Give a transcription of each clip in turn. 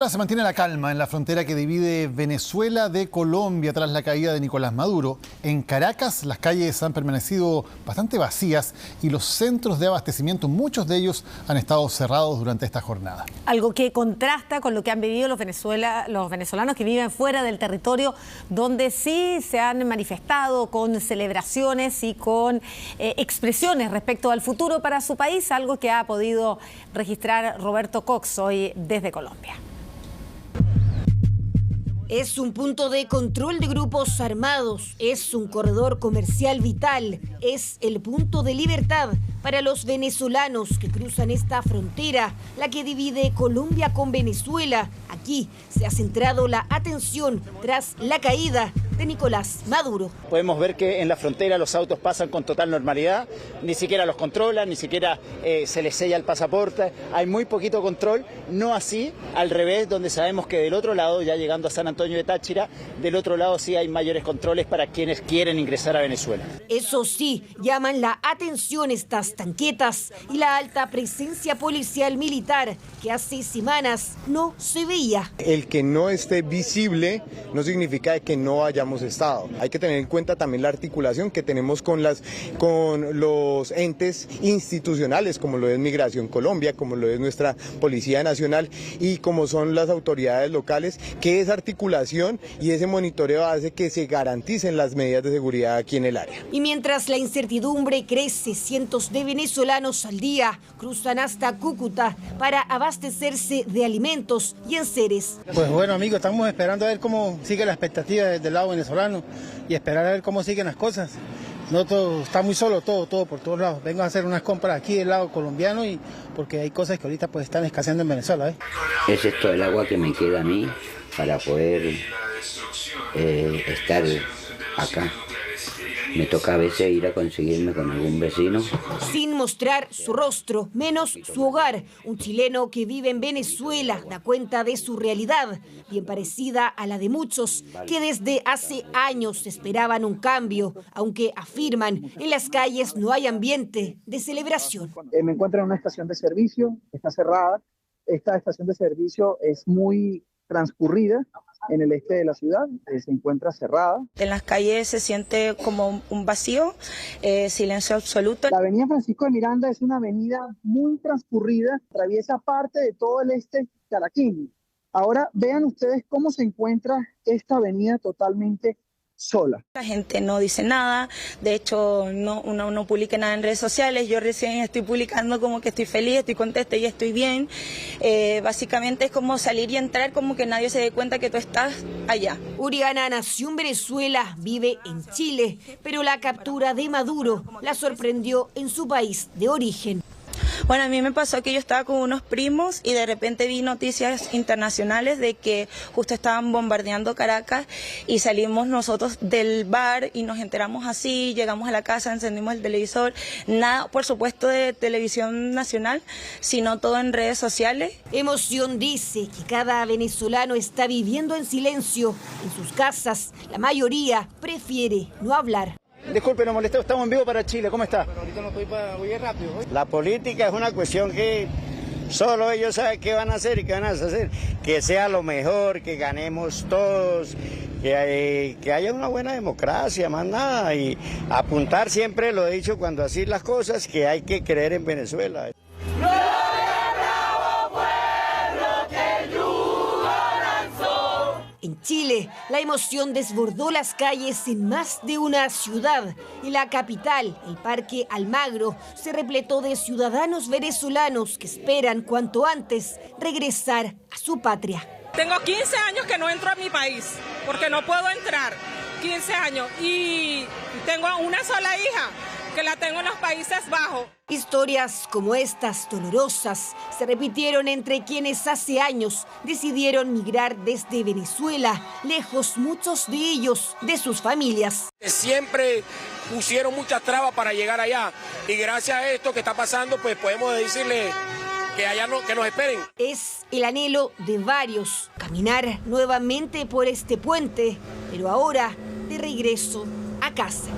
Se mantiene la calma en la frontera que divide Venezuela de Colombia tras la caída de Nicolás Maduro. En Caracas, las calles han permanecido bastante vacías y los centros de abastecimiento, muchos de ellos, han estado cerrados durante esta jornada. Algo que contrasta con lo que han vivido los venezolanos que viven fuera del territorio, donde sí se han manifestado con celebraciones y con expresiones respecto al futuro para su país, algo que ha podido registrar Roberto Cox hoy desde Colombia. Es un punto de control de grupos armados, es un corredor comercial vital, es el punto de libertad para los venezolanos que cruzan esta frontera, la que divide Colombia con Venezuela. Aquí se ha centrado la atención tras la caída de Nicolás Maduro. Podemos ver que en la frontera los autos pasan con total normalidad, ni siquiera los controlan, ni siquiera se les sella el pasaporte, hay muy poquito control, no así al revés, donde sabemos que del otro lado, ya llegando a San Antonio de Táchira, del otro lado sí hay mayores controles para quienes quieren ingresar a Venezuela. Eso sí, llaman la atención estas tanquetas y la alta presencia policial militar que hace semanas no se veía. El que no esté visible no significa que no hayamos estado. Hay que tener en cuenta también la articulación que tenemos con los entes institucionales, como lo es Migración Colombia, como lo es nuestra Policía Nacional y como son las autoridades locales, que esa articulación y ese monitoreo hace que se garanticen las medidas de seguridad aquí en el área. Y mientras la incertidumbre crece, cientos de venezolanos al día cruzan hasta Cúcuta para abastecerse de alimentos y enseres. Pues bueno, amigos, estamos esperando a ver cómo sigue la expectativa del lado venezolano y esperar a ver cómo siguen las cosas. No todo está muy solo, todo por todos lados. Vengo a hacer unas compras aquí del lado colombiano y porque hay cosas que ahorita pues están escaseando en Venezuela. Es esto el agua que me queda a mí para poder estar acá. Me toca a veces ir a conseguirme con algún vecino. Sin mostrar su rostro, menos su hogar, un chileno que vive en Venezuela da cuenta de su realidad, bien parecida a la de muchos que desde hace años esperaban un cambio, aunque afirman en las calles no hay ambiente de celebración. Me encuentro en una estación de servicio, está cerrada. Esta estación de servicio es muy transcurrida en el este de la ciudad, se encuentra cerrada. En las calles se siente como un vacío, silencio absoluto. La avenida Francisco de Miranda es una avenida muy transcurrida, atraviesa parte de todo el este caraqueño. Ahora vean ustedes cómo se encuentra esta avenida totalmente sola. La gente no dice nada, de hecho uno no publica nada en redes sociales, yo recién estoy publicando como que estoy feliz, estoy contenta y estoy bien. Básicamente es como salir y entrar como que nadie se dé cuenta que tú estás allá. Uriana nació en Venezuela, vive en Chile, pero la captura de Maduro la sorprendió en su país de origen. Bueno, a mí me pasó que yo estaba con unos primos y de repente vi noticias internacionales de que justo estaban bombardeando Caracas y salimos nosotros del bar y nos enteramos así, llegamos a la casa, encendimos el televisor, nada por supuesto de televisión nacional, sino todo en redes sociales. Emoción dice que cada venezolano está viviendo en silencio en sus casas, la mayoría prefiere no hablar. Disculpe, no molestemos, estamos en vivo para Chile, ¿cómo está? Pero ahorita no estoy para huir rápido. La política es una cuestión que solo ellos saben qué van a hacer y qué van a hacer. Que sea lo mejor, que ganemos todos, que haya una buena democracia, más nada. Y apuntar siempre, lo he dicho cuando así las cosas, que hay que creer en Venezuela. En Chile, la emoción desbordó las calles en más de una ciudad. En la capital, el Parque Almagro, se repletó de ciudadanos venezolanos que esperan cuanto antes regresar a su patria. Tengo 15 años que no entro a mi país, porque no puedo entrar. 15 años y tengo una sola hija, que la tengo en los Países Bajos. Historias como estas dolorosas se repitieron entre quienes hace años decidieron migrar desde Venezuela, lejos muchos de ellos de sus familias. Siempre pusieron muchas trabas para llegar allá y gracias a esto que está pasando pues podemos decirle que allá que nos esperen. Es el anhelo de varios caminar nuevamente por este puente, pero ahora de regreso a casa.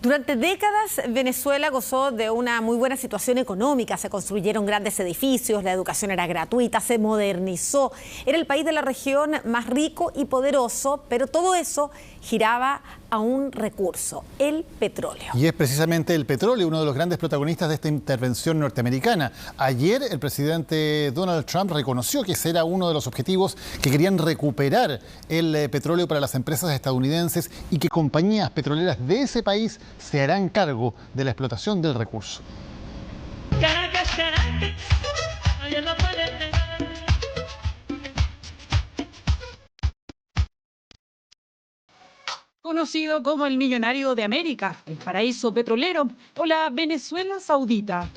Durante décadas, Venezuela gozó de una muy buena situación económica. Se construyeron grandes edificios, la educación era gratuita, se modernizó. Era el país de la región más rico y poderoso, pero todo eso giraba a un recurso, el petróleo. Y es precisamente el petróleo uno de los grandes protagonistas de esta intervención norteamericana. Ayer el presidente Donald Trump reconoció que ese era uno de los objetivos, que querían recuperar el petróleo para las empresas estadounidenses y que compañías petroleras de ese país se harán cargo de la explotación del recurso. Caracas, Caracas, oye, no puede ser. Conocido como el millonario de América, el paraíso petrolero o la Venezuela Saudita.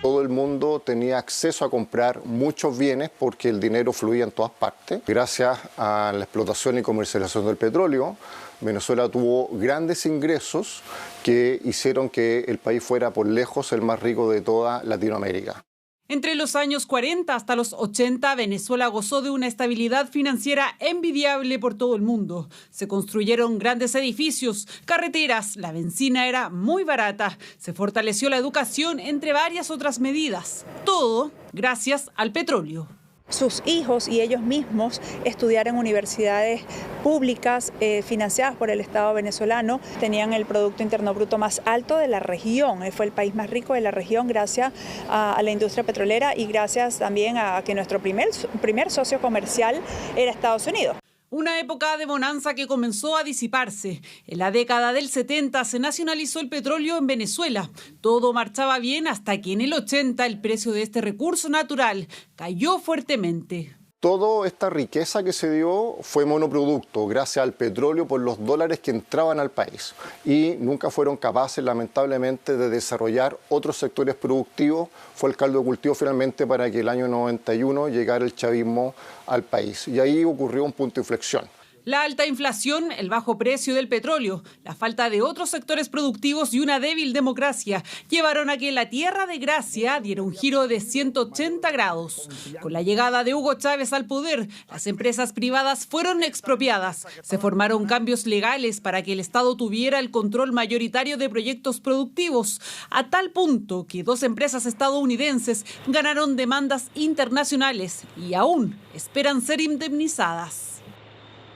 Todo el mundo tenía acceso a comprar muchos bienes porque el dinero fluía en todas partes. Gracias a la explotación y comercialización del petróleo, Venezuela tuvo grandes ingresos que hicieron que el país fuera por lejos el más rico de toda Latinoamérica. Entre los años 40 hasta los 80, Venezuela gozó de una estabilidad financiera envidiable por todo el mundo. Se construyeron grandes edificios, carreteras, la benzina era muy barata, se fortaleció la educación, entre varias otras medidas. Todo gracias al petróleo. Sus hijos y ellos mismos estudiaron en universidades públicas financiadas por el Estado venezolano. Tenían el Producto Interno Bruto más alto de la región. Fue el país más rico de la región gracias a la industria petrolera y gracias también a que nuestro primer socio comercial era Estados Unidos. Una época de bonanza que comenzó a disiparse. En la década del 70 se nacionalizó el petróleo en Venezuela. Todo marchaba bien hasta que en el 80 el precio de este recurso natural cayó fuertemente. Toda esta riqueza que se dio fue monoproducto, gracias al petróleo por los dólares que entraban al país. Y nunca fueron capaces, lamentablemente, de desarrollar otros sectores productivos. Fue el caldo de cultivo finalmente para que el año 91 llegara el chavismo al país. Y ahí ocurrió un punto de inflexión. La alta inflación, el bajo precio del petróleo, la falta de otros sectores productivos y una débil democracia llevaron a que la tierra de gracia diera un giro de 180 grados. Con la llegada de Hugo Chávez al poder, las empresas privadas fueron expropiadas. Se formaron cambios legales para que el Estado tuviera el control mayoritario de proyectos productivos, a tal punto que 2 empresas estadounidenses ganaron demandas internacionales y aún esperan ser indemnizadas.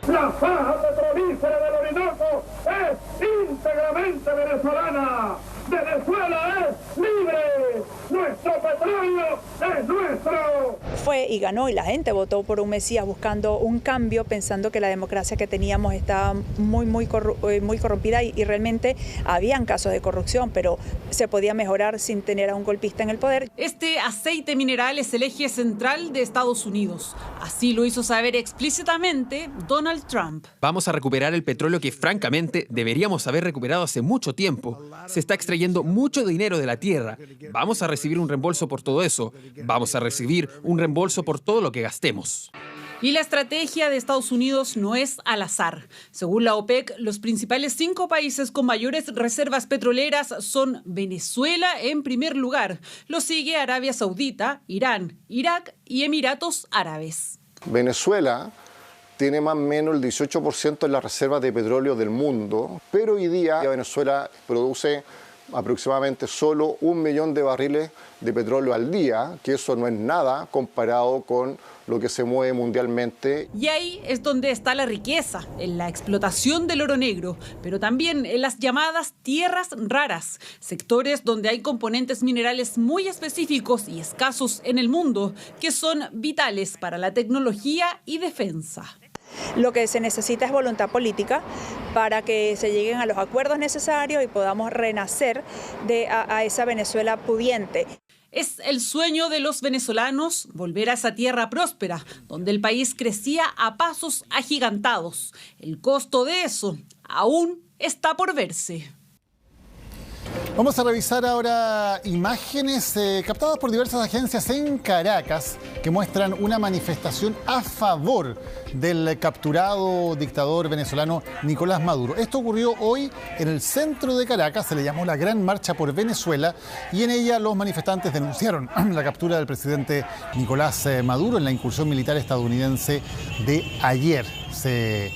La faja petrolífera del Orinoco es íntegramente venezolana. Venezuela es libre. Nuestro petróleo es nuestro. Fue y ganó y la gente votó por un Mesías buscando un cambio, pensando que la democracia que teníamos estaba muy corrompida y realmente habían casos de corrupción, pero se podía mejorar sin tener a un golpista en el poder. Este aceite mineral es el eje central de Estados Unidos. Así lo hizo saber explícitamente Donald Trump. Vamos a recuperar el petróleo que francamente deberíamos haber recuperado hace mucho tiempo. Se está extrayendo mucho dinero de la tierra. Vamos a recibir un reembolso por todo eso. Vamos a recibir un reembolso por todo lo que gastemos. Y la estrategia de Estados Unidos no es al azar. Según la OPEC, los principales 5 países con mayores reservas petroleras son Venezuela en primer lugar. Lo sigue Arabia Saudita, Irán, Irak y Emiratos Árabes. Venezuela tiene más o menos el 18% de las reservas de petróleo del mundo, pero hoy día Venezuela produce aproximadamente solo 1 millón de barriles de petróleo al día, que eso no es nada comparado con lo que se mueve mundialmente. Y ahí es donde está la riqueza, en la explotación del oro negro, pero también en las llamadas tierras raras, sectores donde hay componentes minerales muy específicos y escasos en el mundo, que son vitales para la tecnología y defensa. Lo que se necesita es voluntad política para que se lleguen a los acuerdos necesarios y podamos renacer a esa Venezuela pudiente. Es el sueño de los venezolanos volver a esa tierra próspera, donde el país crecía a pasos agigantados. El costo de eso aún está por verse. Vamos a revisar ahora imágenes captadas por diversas agencias en Caracas que muestran una manifestación a favor del capturado dictador venezolano Nicolás Maduro. Esto ocurrió hoy en el centro de Caracas, se le llamó la Gran Marcha por Venezuela y en ella los manifestantes denunciaron la captura del presidente Nicolás Maduro en la incursión militar estadounidense de ayer. Se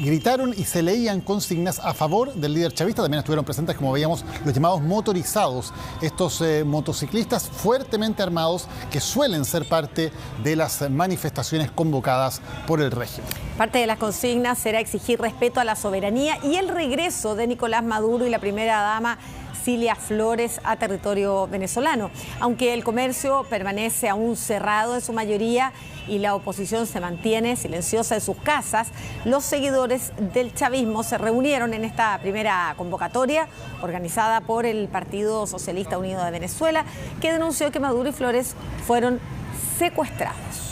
gritaron y se leían consignas a favor del líder chavista. También estuvieron presentes, como veíamos, los llamados motorizados, estos motociclistas fuertemente armados que suelen ser parte de las manifestaciones convocadas por el régimen. Parte de las consignas será exigir respeto a la soberanía y el regreso de Nicolás Maduro y la primera dama Cilia Flores a territorio venezolano. Aunque el comercio permanece aún cerrado en su mayoría y la oposición se mantiene silenciosa en sus casas, los seguidores del chavismo se reunieron en esta primera convocatoria organizada por el Partido Socialista Unido de Venezuela, que denunció que Maduro y Flores fueron secuestrados.